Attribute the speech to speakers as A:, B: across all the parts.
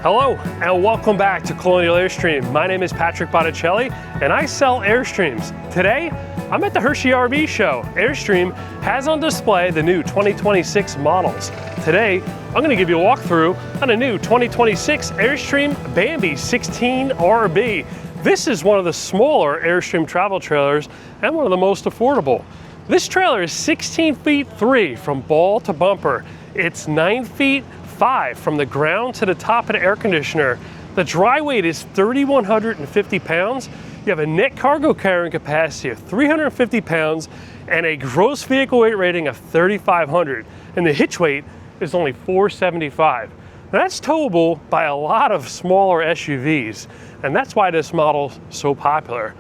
A: Hello and welcome back to Colonial Airstream. My name is Patrick Botticelli and I sell Airstreams. Today, I'm at the Hershey RV show. Airstream has on display the new 2026 models. Today, I'm going to give you a walkthrough on a new 2026 Airstream Bambi 16RB. This is one of the smaller Airstream travel trailers and one of the most affordable. This trailer is 16 feet 3 from ball to bumper. It's 9 feet 5 from the ground to the top of the air conditioner. The dry weight is 3,150 pounds. You have a net cargo carrying capacity of 350 pounds and a gross vehicle weight rating of 3,500. And the hitch weight is only 475. Now that's towable by a lot of smaller SUVs, and that's why this model's so popular.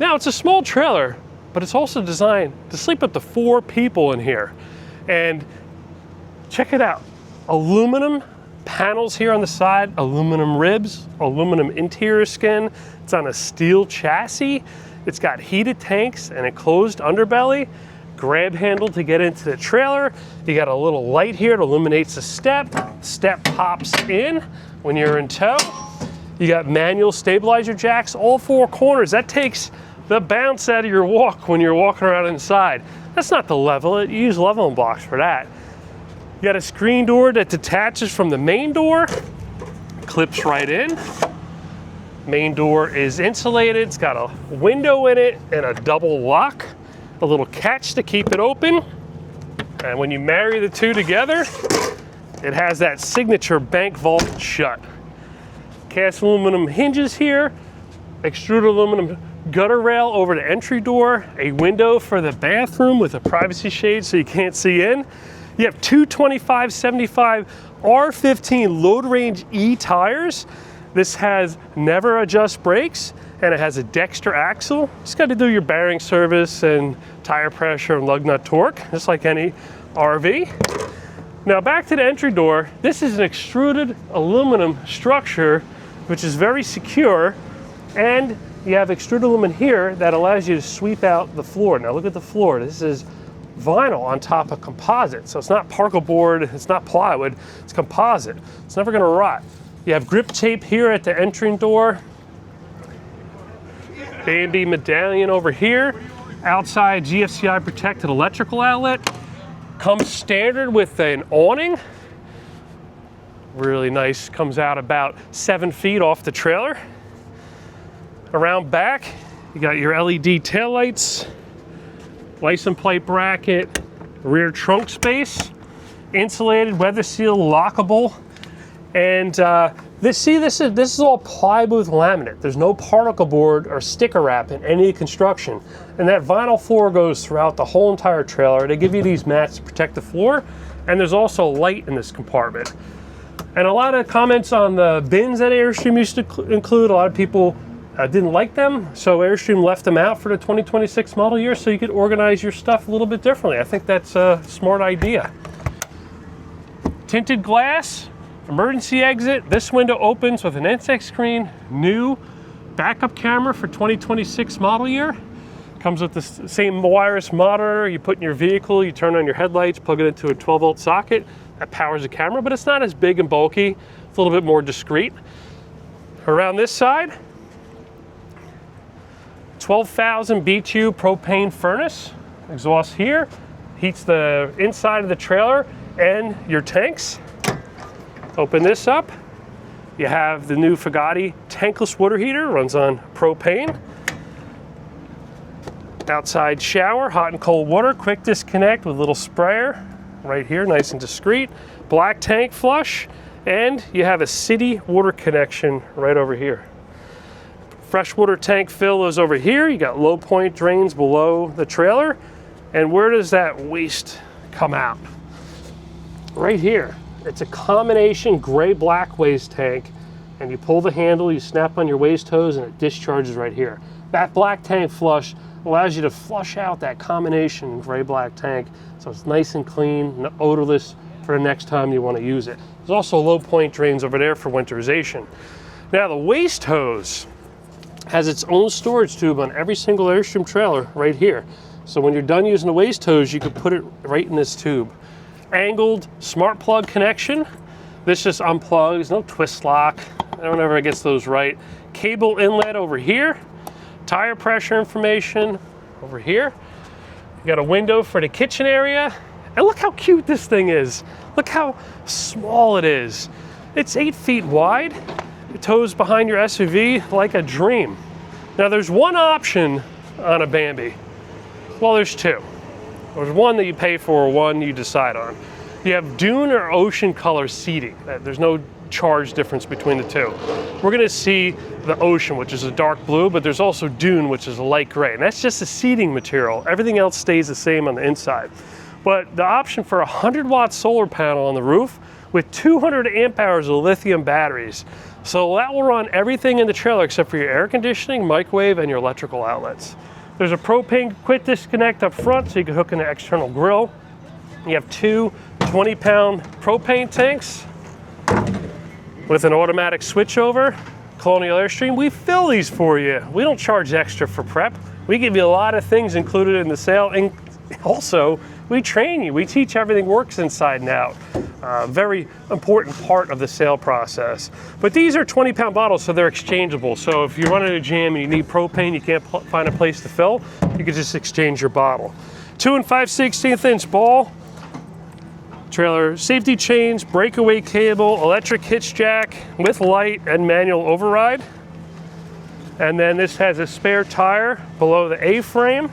A: Now it's a small trailer, but it's also designed to sleep up to 4 people in here. And check it out. Aluminum panels here on the side, aluminum ribs, aluminum interior skin. It's on a steel chassis. It's got heated tanks and a closed underbelly, grab handle to get into the trailer. You got a little light here that illuminates the step. Step pops in when you're in tow. You got manual stabilizer jacks, all 4 corners. That takes the bounce out of your walk when you're walking around inside. That's not the level, you use leveling blocks for that. You got a screen door that detaches from the main door, clips right in. Main door is insulated, it's got a window in it and a double lock, a little catch to keep it open. And when you marry the two together, it has that signature bank vault shut. Cast aluminum hinges here, extruded aluminum gutter rail over the entry door, a window for the bathroom with a privacy shade so you can't see in. You have two 25/75 R15 load range E tires. This has never adjust brakes and it has a Dexter axle. Just got to do your bearing service and tire pressure and lug nut torque, just like any RV. Now back to the entry door. This is an extruded aluminum structure, which is very secure, and you have extruded aluminum here that allows you to sweep out the floor. Now look at the floor. This is vinyl on top of composite. So it's not particle board, it's not plywood, it's composite. It's never gonna rot. You have grip tape here at the entry door. Bambi medallion over here. Outside GFCI protected electrical outlet. Comes standard with an awning. Really nice, comes out about 7 feet off the trailer. Around back, you got your LED taillights, license plate bracket, rear trunk space, insulated, weather seal, lockable, and this is all plywood laminate. There's no particle board or sticker wrap in any construction, and that vinyl floor goes throughout the whole entire trailer. They give you these mats to protect the floor, and there's also light in this compartment. And a lot of comments on the bins that Airstream used to include. A lot of people didn't like them, so Airstream left them out for the 2026 model year so you could organize your stuff a little bit differently. I think that's a smart idea. Tinted glass, emergency exit. This window opens with an insect screen, new backup camera for 2026 model year. Comes with the same wireless monitor you put in your vehicle. You turn on your headlights, plug it into a 12-volt socket. That powers the camera, but it's not as big and bulky. It's a little bit more discreet. Around this side, 12,000 BTU propane furnace, exhaust here, heats the inside of the trailer and your tanks. Open this up, you have the new Fugatti tankless water heater, runs on propane. Outside shower, hot and cold water, quick disconnect with a little sprayer right here, nice and discreet. Black tank flush, and you have a city water connection right over here. Freshwater tank fill is over here. You got low point drains below the trailer. And where does that waste come out? Right here. It's a combination gray-black waste tank, and you pull the handle, you snap on your waste hose, and it discharges right here. That black tank flush allows you to flush out that combination gray-black tank, so it's nice and clean, odorless for the next time you want to use it. There's also low point drains over there for winterization. Now the waste hose has its own storage tube on every single Airstream trailer right here. So when you're done using the waste hose, you can put it right in this tube. Angled smart plug connection This just unplugs, no twist lock. I don't know if it gets those right. Cable inlet over here. Tire pressure information over here. You got a window for the kitchen area. And look how cute this thing is. Look how small it is. It's 8 feet wide. It tows behind your SUV like a dream. Now there's one option on a Bambi. Well, there's two. There's one that you pay for, one you decide on. You have dune or ocean color seating. There's no charge difference between the two. We're gonna see the ocean, which is a dark blue, but there's also dune, which is a light gray, and that's just the seating material. Everything else stays the same on the inside. But the option for a 100-watt solar panel on the roof with 200 amp hours of lithium batteries. So that will run everything in the trailer except for your air conditioning, microwave, and your electrical outlets. There's a propane quick disconnect up front so you can hook in an external grill. You have two 20-pound propane tanks with an automatic switchover. Colonial Airstream, we fill these for you. We don't charge extra for prep. We give you a lot of things included in the sale, and also we train you. We teach everything works inside and out. Very important part of the sale process. But these are 20-pound bottles, so they're exchangeable. So if you're running a jam and you need propane, you can't find a place to fill, you can just exchange your bottle. 2 5/16" ball, trailer safety chains, breakaway cable, electric hitch jack with light and manual override. And then this has a spare tire below the A-frame.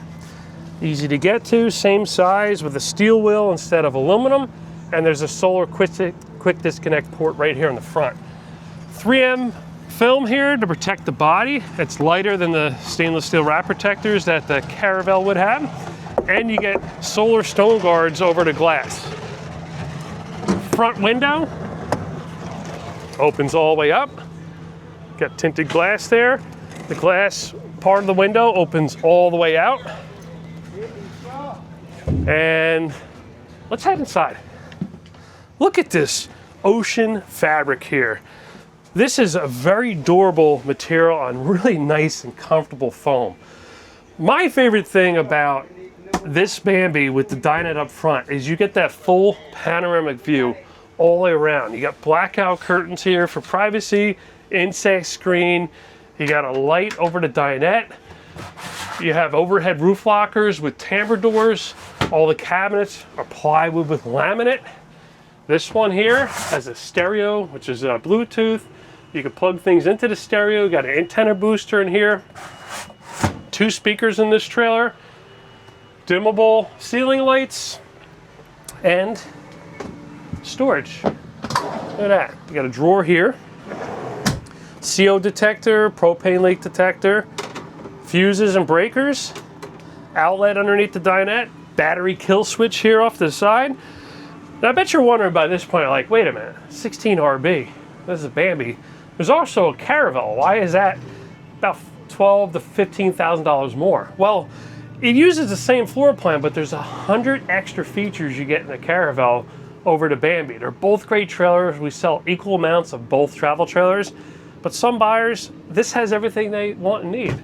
A: Easy to get to, same size with a steel wheel instead of aluminum. And there's a solar quick disconnect port right here in the front. 3M film here to protect the body. It's lighter than the stainless steel wrap protectors that the Caravelle would have. And you get solar stone guards over the glass. Front window opens all the way up. Got tinted glass there. The glass part of the window opens all the way out. And let's head inside. Look at this ocean fabric here. This is a very durable material on really nice and comfortable foam. My favorite thing about this Bambi with the dinette up front is you get that full panoramic view all the way around. You got blackout curtains here for privacy, insect screen. You got a light over the dinette. You have overhead roof lockers with tambour doors. All the cabinets are plywood with laminate. This one here has a stereo, which is Bluetooth. You can plug things into the stereo. You got an antenna booster in here. 2 speakers in this trailer. Dimmable ceiling lights. And storage. Look at that. You got a drawer here. CO detector, propane leak detector, fuses and breakers, outlet underneath the dinette, battery kill switch here off to the side. Now I bet you're wondering by this point, like, wait a minute, 16RB, this is a Bambi. There's also a Caravelle. Why is that about $12,000 to $15,000 more? Well, it uses the same floor plan, but there's 100 extra features you get in the Caravelle over the Bambi. They're both great trailers. We sell equal amounts of both travel trailers, but some buyers, this has everything they want and need.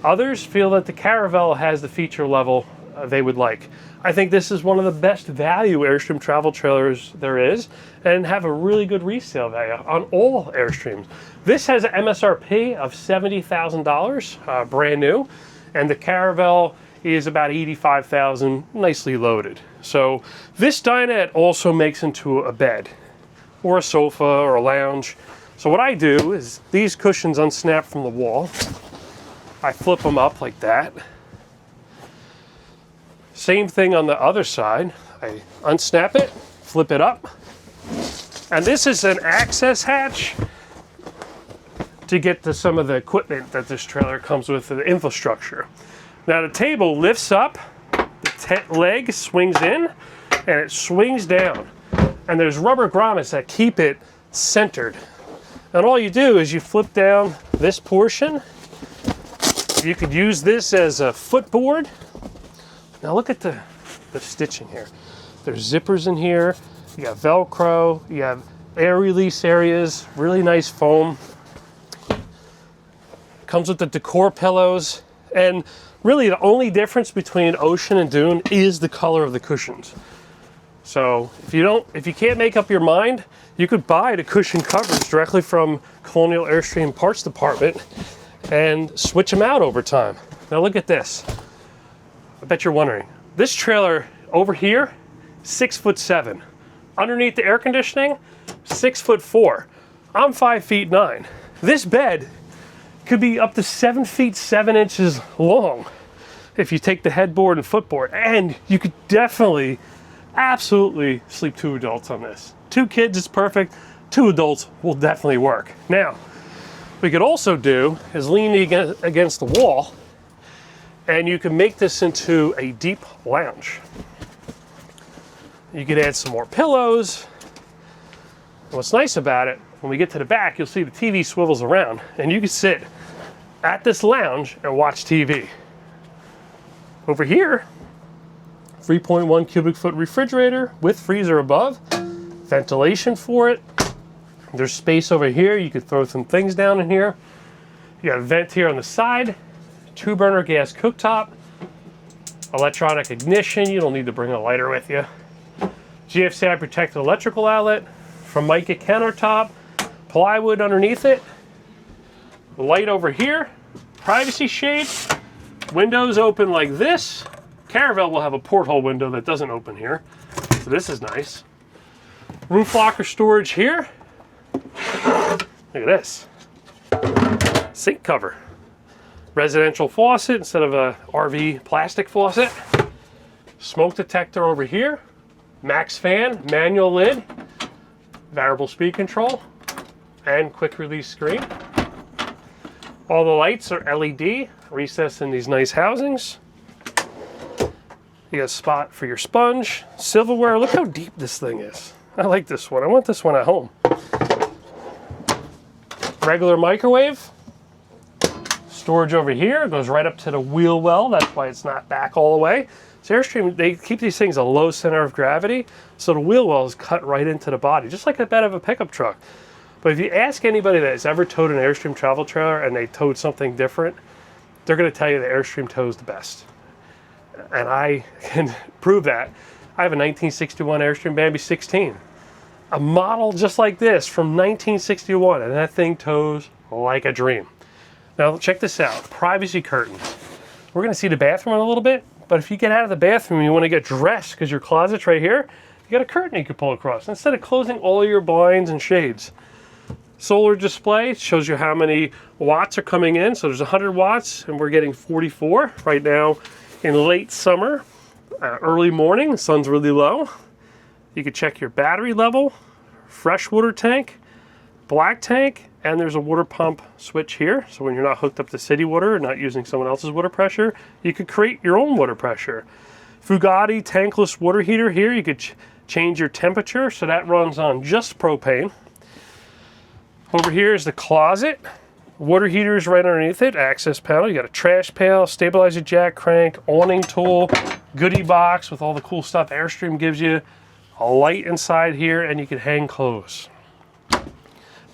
A: Others feel that the Caravelle has the feature level they would like. I think this is one of the best value Airstream travel trailers there is, and have a really good resale value on all Airstreams. This has an MSRP of $70,000, brand new, and the Caravelle is about $85,000, nicely loaded. So this dinette also makes into a bed, or a sofa, or a lounge. So what I do is these cushions unsnap from the wall. I flip them up like that. Same thing on the other side. I unsnap it, flip it up. And this is an access hatch to get to some of the equipment that this trailer comes with, the infrastructure. Now the table lifts up, the leg swings in, and it swings down. And there's rubber grommets that keep it centered. And all you do is you flip down this portion. You could use this as a footboard. Now look at the stitching here. There's zippers in here. You got Velcro. You have air release areas. Really nice foam. Comes with the decor pillows. And really the only difference between ocean and dune is the color of the cushions. So if you can't make up your mind, you could buy the cushion covers directly from Colonial Airstream Parts Department and switch them out over time. Now look at this. I bet you're wondering. This trailer over here, 6'7". Underneath the air conditioning, 6'4". I'm 5'9". This bed could be up to 7 feet 7 inches long if you take the headboard and footboard, and you could definitely, absolutely sleep 2 adults on this. 2 kids is perfect. 2 adults will definitely work. Now, what we could also do is lean against the wall, and you can make this into a deep lounge. You could add some more pillows. And what's nice about it, when we get to the back, you'll see the TV swivels around, and you can sit at this lounge and watch TV. Over here, 3.1 cubic foot refrigerator with freezer above, ventilation for it. There's space over here. You could throw some things down in here. You got a vent here on the side, 2-burner gas cooktop, electronic ignition. You don't need to bring a lighter with you. GFCI protected electrical outlet, Formica countertop, plywood underneath it, light over here, privacy shade, windows open like this. Caravel will have a porthole window that doesn't open here, so this is nice. Roof locker storage here. Look at this. Sink cover. Residential faucet instead of a RV plastic faucet. Smoke detector over here. Max fan, manual lid, variable speed control, and quick release screen. All the lights are LED, recessed in these nice housings. You got a spot for your sponge, silverware. Look how deep this thing is. I like this one. I want this one at home. Regular microwave. Storage over here goes right up to the wheel well. That's why it's not back all the way. So Airstream, they keep these things a low center of gravity, so the wheel well is cut right into the body, just like the bed of a pickup truck. But if you ask anybody that has ever towed an Airstream travel trailer and they towed something different, they're going to tell you the Airstream tows the best. And I can prove that. I have a 1961 Airstream Bambi 16. A model just like this from 1961, and that thing tows like a dream. Now check this out, privacy curtains. We're going to see the bathroom in a little bit, but if you get out of the bathroom and you want to get dressed because your closet's right here, you got a curtain you can pull across instead of closing all your blinds and shades. Solar display shows you how many watts are coming in. So there's 100 watts and we're getting 44 right now in late summer, early morning, the sun's really low. You can check your battery level, freshwater tank, black tank, and there's a water pump switch here. So when you're not hooked up to city water or not using someone else's water pressure, you could create your own water pressure. Fugatti tankless water heater here. You could change your temperature. So that runs on just propane. Over here is the closet. Water heater is right underneath it. Access panel. You got a trash pail, stabilizer jack, crank, awning tool, goodie box with all the cool stuff Airstream gives you. A light inside here, and you can hang clothes.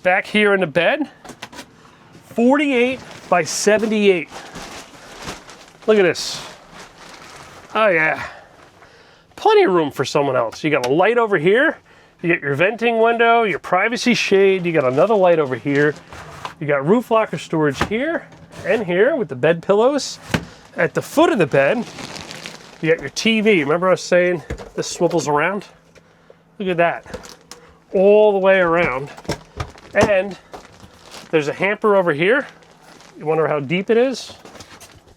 A: Back here in the bed, 48 by 78. Look at this. Oh yeah. Plenty of room for someone else. You got a light over here. You got your venting window, your privacy shade. You got another light over here. You got roof locker storage here and here with the bed pillows. At the foot of the bed, you got your TV. Remember I was saying this swivels around? Look at that. All the way around. And there's a hamper over here. You wonder how deep it is?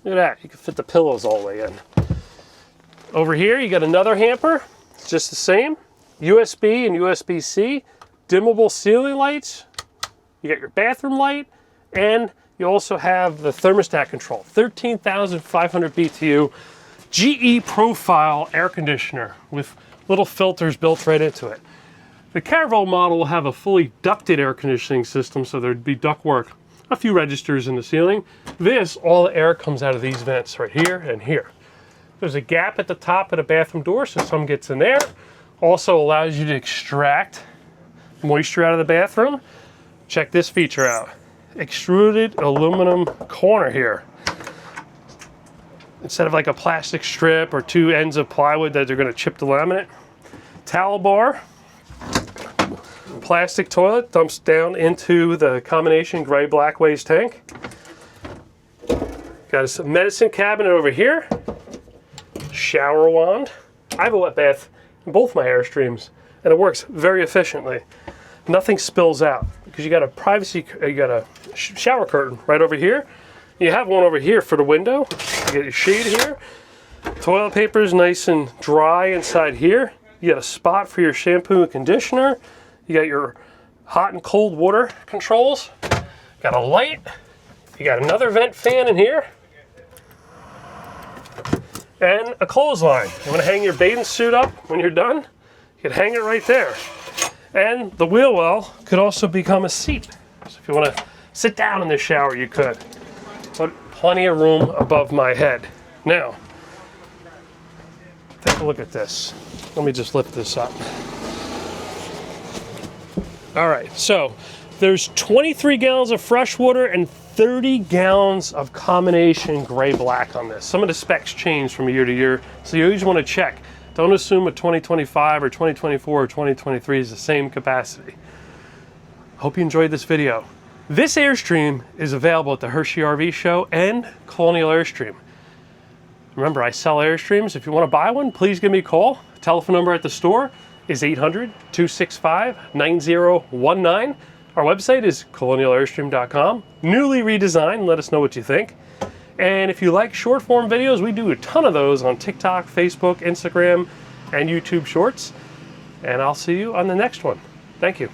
A: Look at that. You can fit the pillows all the way in. Over here, you got another hamper. It's just the same. USB and USB-C. Dimmable ceiling lights. You got your bathroom light. And you also have the thermostat control. 13,500 BTU GE Profile air conditioner with little filters built right into it. The Caravel model will have a fully ducted air conditioning system, so there'd be ductwork, a few registers in the ceiling. This, all the air comes out of these vents right here and here. There's a gap at the top of the bathroom door, so some gets in there. Also allows you to extract moisture out of the bathroom. Check this feature out. Extruded aluminum corner here. Instead of like a plastic strip or two ends of plywood that they're going to chip the laminate, Towel bar, plastic toilet dumps down into the combination gray-black waste tank. Got a medicine cabinet over here. Shower wand. I have a wet bath in both my Airstreams, and it works very efficiently. Nothing spills out because you got a shower curtain right over here. You have one over here for the window. You get your shade here. Toilet paper is nice and dry inside here. You got a spot for your shampoo and conditioner. You got your hot and cold water controls. Got a light. You got another vent fan in here. And a clothesline. You want to hang your bathing suit up when you're done? You can hang it right there. And the wheel well could also become a seat. So if you want to sit down in the shower, you could. But plenty of room above my head. Now, take a look at this. Let me just lift this up. All right, so there's 23 gallons of fresh water and 30 gallons of combination gray-black on this. Some of the specs change from year to year, so you always want to check. Don't assume a 2025 or 2024 or 2023 is the same capacity. Hope you enjoyed this video. This Airstream is available at the Hershey RV Show and Colonial Airstream. Remember, I sell Airstreams. If you want to buy one, please give me a call. Telephone number at the store is 800-265-9019. Our website is colonialairstream.com. Newly redesigned. Let us know what you think. And if you like short form videos, we do a ton of those on TikTok, Facebook, Instagram, and YouTube Shorts. And I'll see you on the next one. Thank you.